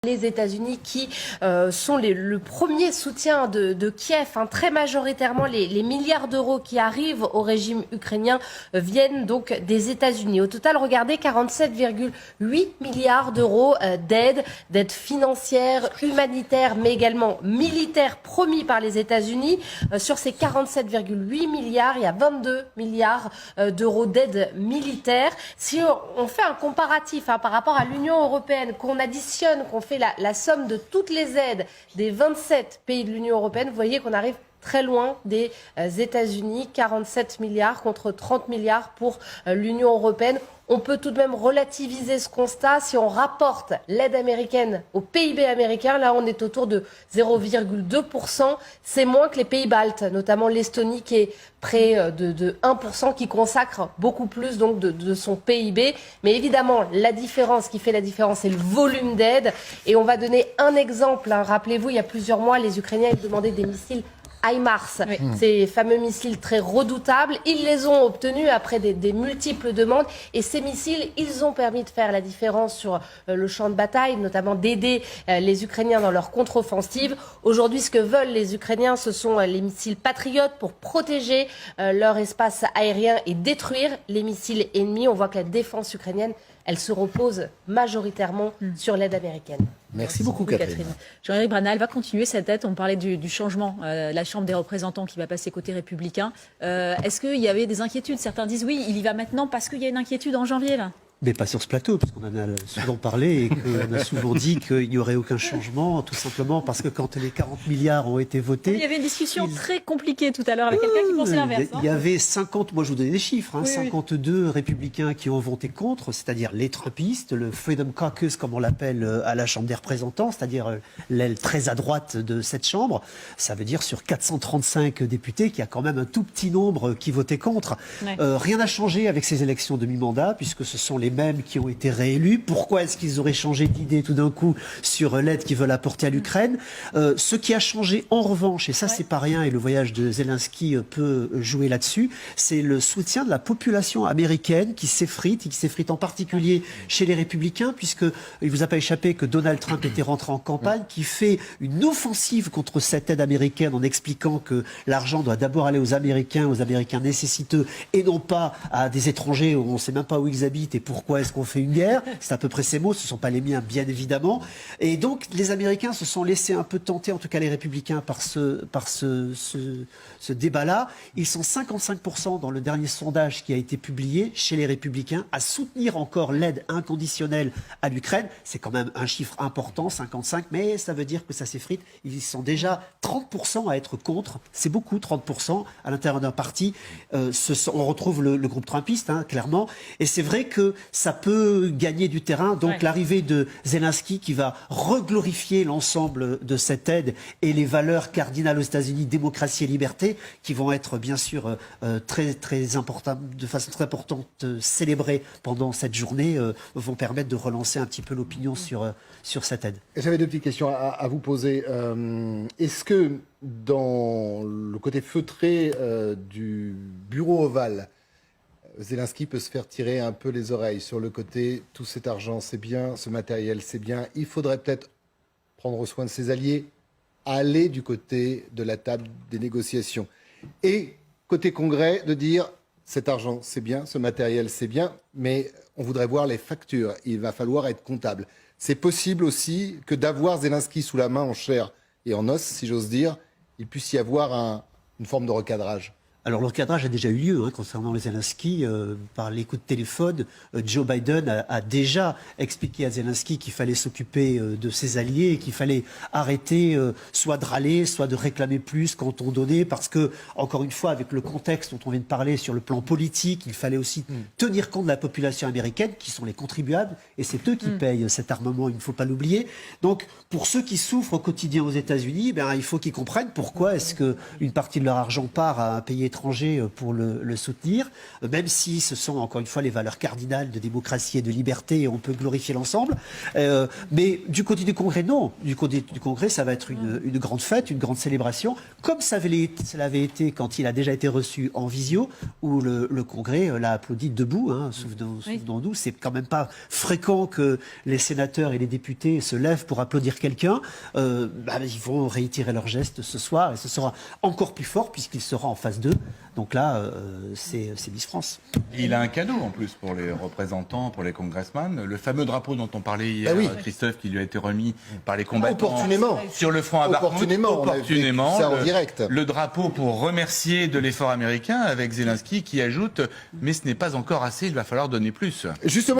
Les États-Unis qui sont le premier soutien de Kiev, très majoritairement les milliards d'euros qui arrivent au régime ukrainien viennent donc des États-Unis. Au total, regardez, 47,8 milliards d'euros d'aide financière, humanitaire, mais également militaire promis par les États-Unis. Sur ces 47,8 milliards, il y a 22 milliards d'euros d'aide militaire. Si on fait un comparatif par rapport à l'Union européenne, qu'on additionne, qu'on fait la somme de toutes les aides des 27 pays de l'Union européenne, vous voyez qu'on arrive très loin des États-Unis, 47 milliards contre 30 milliards pour l'Union européenne. On peut tout de même relativiser ce constat si on rapporte l'aide américaine au PIB américain. Là, on est autour de 0,2%. C'est moins que les pays baltes, notamment l'Estonie qui est près de 1%, qui consacre beaucoup plus donc de son PIB. Mais évidemment, la différence qui fait la différence, c'est le volume d'aide. Et on va donner un exemple. Rappelez-vous, il y a plusieurs mois, les Ukrainiens ils demandaient des missiles HIMARS, oui. Ces fameux missiles très redoutables, ils les ont obtenus après des multiples demandes et ces missiles, ils ont permis de faire la différence sur le champ de bataille, notamment d'aider les Ukrainiens dans leur contre-offensive. Aujourd'hui, ce que veulent les Ukrainiens, ce sont les missiles Patriot pour protéger leur espace aérien et détruire les missiles ennemis. On voit que la défense ukrainienne, elle se repose majoritairement sur l'aide américaine. Merci beaucoup, Catherine. Jean-Éric Brana, elle va continuer cette aide. On parlait du changement, la Chambre des représentants qui va passer côté républicain. Est-ce qu'il y avait des inquiétudes? Certains disent oui, il y va maintenant parce qu'il y a une inquiétude en janvier, là. Mais pas sur ce plateau, parce qu'on en a souvent parlé et qu'on a souvent dit qu'il n'y aurait aucun changement, tout simplement parce que quand les 40 milliards ont été votés... Il y avait une discussion très compliquée tout à l'heure avec quelqu'un qui pensait l'inverse. Il y avait 50, moi je vous donnais des chiffres, 52 républicains qui ont voté contre, c'est-à-dire les Trumpistes, le Freedom Caucus, comme on l'appelle à la Chambre des représentants, c'est-à-dire l'aile très à droite de cette Chambre. Ça veut dire sur 435 députés qu'il y a quand même un tout petit nombre qui votaient contre. Ouais. Rien n'a changé avec ces élections de mi-mandat, puisque ce sont les mêmes qui ont été réélus. Pourquoi est-ce qu'ils auraient changé d'idée tout d'un coup sur l'aide qu'ils veulent apporter à l'Ukraine? Ce qui a changé en revanche, et ça c'est pas rien, et le voyage de Zelensky peut jouer là-dessus, c'est le soutien de la population américaine qui s'effrite, et qui s'effrite en particulier chez les républicains, puisqu'il vous a pas échappé que Donald Trump était rentré en campagne, qui fait une offensive contre cette aide américaine en expliquant que l'argent doit d'abord aller aux Américains nécessiteux, et non pas à des étrangers où on ne sait même pas où ils habitent et pourquoi est-ce qu'on fait une guerre. C'est à peu près ces mots, ce ne sont pas les miens, bien évidemment. Et donc, les Américains se sont laissés un peu tenter, en tout cas les Républicains, par ce débat-là. Ils sont 55% dans le dernier sondage qui a été publié chez les Républicains à soutenir encore l'aide inconditionnelle à l'Ukraine. C'est quand même un chiffre important, 55, mais ça veut dire que ça s'effrite. Ils sont déjà 30% à être contre. C'est beaucoup, 30% à l'intérieur d'un parti. On retrouve le groupe trumpiste, clairement. Et c'est vrai que ça peut gagner du terrain. Donc l'arrivée de Zelensky qui va reglorifier l'ensemble de cette aide et les valeurs cardinales aux États-Unis, démocratie et liberté, qui vont être bien sûr très importantes, de façon très importante célébrées pendant cette journée, vont permettre de relancer un petit peu l'opinion sur cette aide. J'avais deux petites questions à vous poser. Est-ce que dans le côté feutré du bureau ovale, Zelensky peut se faire tirer un peu les oreilles sur le côté « tout cet argent c'est bien, ce matériel c'est bien, il faudrait peut-être prendre soin de ses alliés, aller du côté de la table des négociations ». Et côté Congrès, de dire « cet argent c'est bien, ce matériel c'est bien, mais on voudrait voir les factures, il va falloir être comptable ». C'est possible aussi que d'avoir Zelensky sous la main en chair et en os, si j'ose dire, il puisse y avoir une forme de recadrage. Alors le recadrage a déjà eu lieu concernant les Zelensky. Par les coups de téléphone, Joe Biden a déjà expliqué à Zelensky qu'il fallait s'occuper de ses alliés et qu'il fallait arrêter soit de râler, soit de réclamer plus quand on donnait, parce que, encore une fois, avec le contexte dont on vient de parler sur le plan politique, il fallait aussi tenir compte de la population américaine, qui sont les contribuables, et c'est eux qui payent cet armement, il ne faut pas l'oublier. Donc, pour ceux qui souffrent au quotidien aux États-Unis, il faut qu'ils comprennent pourquoi est-ce qu'une partie de leur argent part à un pays étranger l'étranger pour le soutenir, même si ce sont encore une fois les valeurs cardinales de démocratie et de liberté, et on peut glorifier l'ensemble. Mais du côté du Congrès, non. Du côté du Congrès, ça va être une grande fête, une grande célébration, comme ça l'avait été quand il a déjà été reçu en visio, où le Congrès l'a applaudi debout. Hein, souvenons-nous, c'est quand même pas fréquent que les sénateurs et les députés se lèvent pour applaudir quelqu'un. Ils vont réitérer leur geste ce soir, et ce sera encore plus fort puisqu'il sera en phase 2. Donc là, c'est Miss France. Il a un cadeau en plus pour les représentants, pour les congressmen. Le fameux drapeau dont on parlait hier, Christophe, qui lui a été remis par les combattants opportunément sur le front à Bakhmout. Opportunément, ça en direct. Le drapeau pour remercier de l'effort américain, avec Zelensky qui ajoute « mais ce n'est pas encore assez, il va falloir donner plus ». Justement.